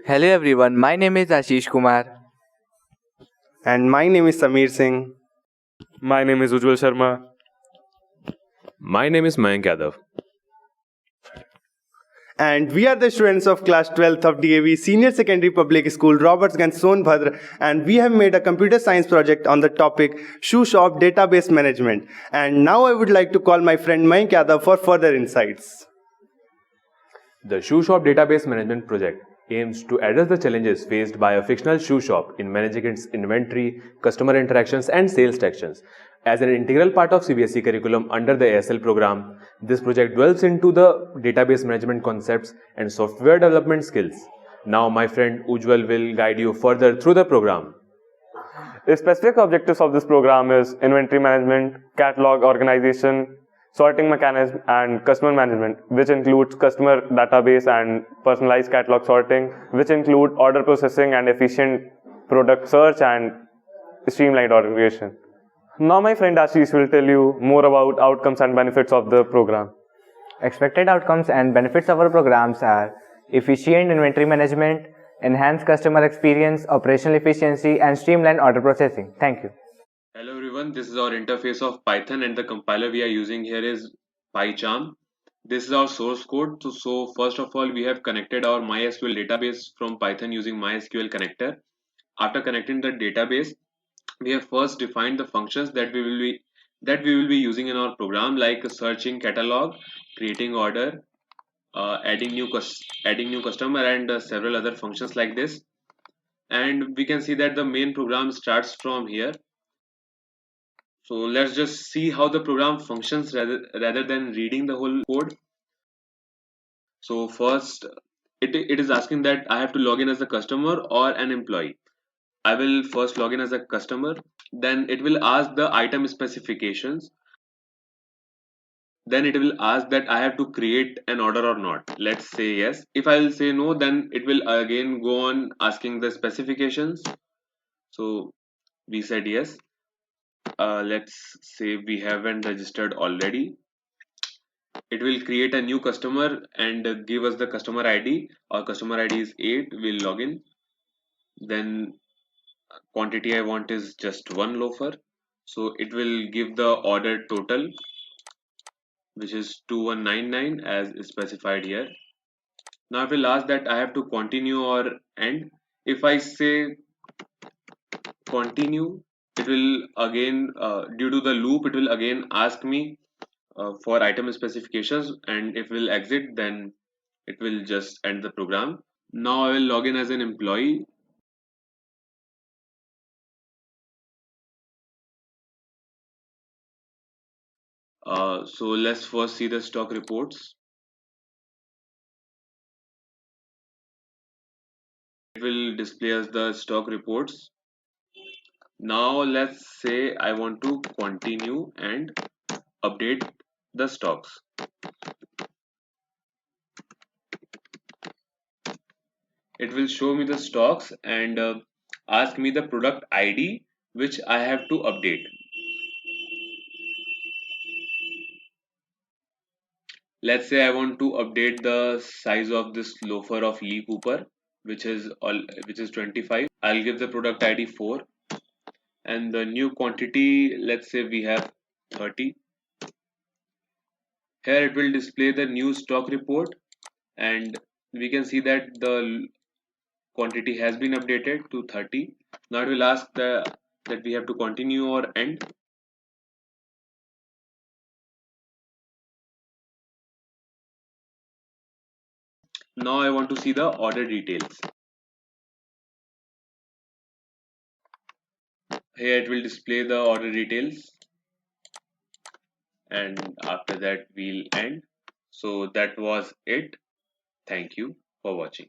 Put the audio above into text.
Hello everyone, my name is Ashish Kumar. And my name is Samir Singh. My name is Ujjwal Sharma. My name is Mayank Yadav. And we are the students of class 12th of DAV Senior Secondary Public School, Robertsganj, Sonbhadra. And we have made a computer science project on the topic Shoe Shop Database Management. And now I would like to call my friend Mayank Yadav for further insights. The Shoe Shop Database Management Project aims to address the challenges faced by a fictional shoe shop in managing its inventory, customer interactions, and sales actions. As an integral part of CBSE curriculum under the ASL program, this project delves into the database management concepts and software development skills. Now, my friend Ujjwal will guide you further through the program. The specific objectives of this program is inventory management, catalog organization, sorting mechanism, and customer management, which includes customer database and personalized catalog sorting, which include order processing and efficient product search and streamlined order creation. Now my friend Ashish will tell you more about outcomes and benefits of the program. Expected outcomes and benefits of our programs are efficient inventory management, enhanced customer experience, operational efficiency, and streamlined order processing. Thank you. Hello everyone, this is our interface of Python and the compiler we are using here is PyCharm. This is our source code. So first of all, we have connected our MySQL database from Python using MySQL connector. After connecting the database, we have first defined the functions that we will be using in our program, like searching catalog, creating order, adding new customer, and several other functions like this. And we can see that the main program starts from here. So let's just see how the program functions rather than reading the whole code. So first, it is asking that I have to log in as a customer or an employee. I will first log in as a customer. Then it will ask the item specifications. Then it will ask that I have to create an order or not. Let's say yes. If I will say no, then it will again go on asking the specifications. So we said yes. Let's say we haven't registered already. It will create a new customer and give us the customer ID. Our customer ID is 8. We'll log in. Then quantity I want is just one loafer. So it will give the order total, which is 2199 as specified here. Now it will ask that I have to continue or end. If I say continue, it will again, due to the loop, it will again ask me for item specifications, and if we'll exit, then it will just end the program. Now I will log in as an employee. So let's first see the stock reports. It will display us the stock reports. Now let's say I want to continue and update the stocks. It will show me the stocks and ask me the product ID which I have to update. Let's say I want to update the size of this loafer of Lee Cooper, which is 25. I'll give the product ID 4, and the new quantity, let's say we have 30. Here it will display the new stock report, and we can see that the quantity has been updated to 30. Now it will ask that we have to continue or end. Now I want to see the order details. Here it will display the order details, and after that we'll end. So that was it. Thank you for watching.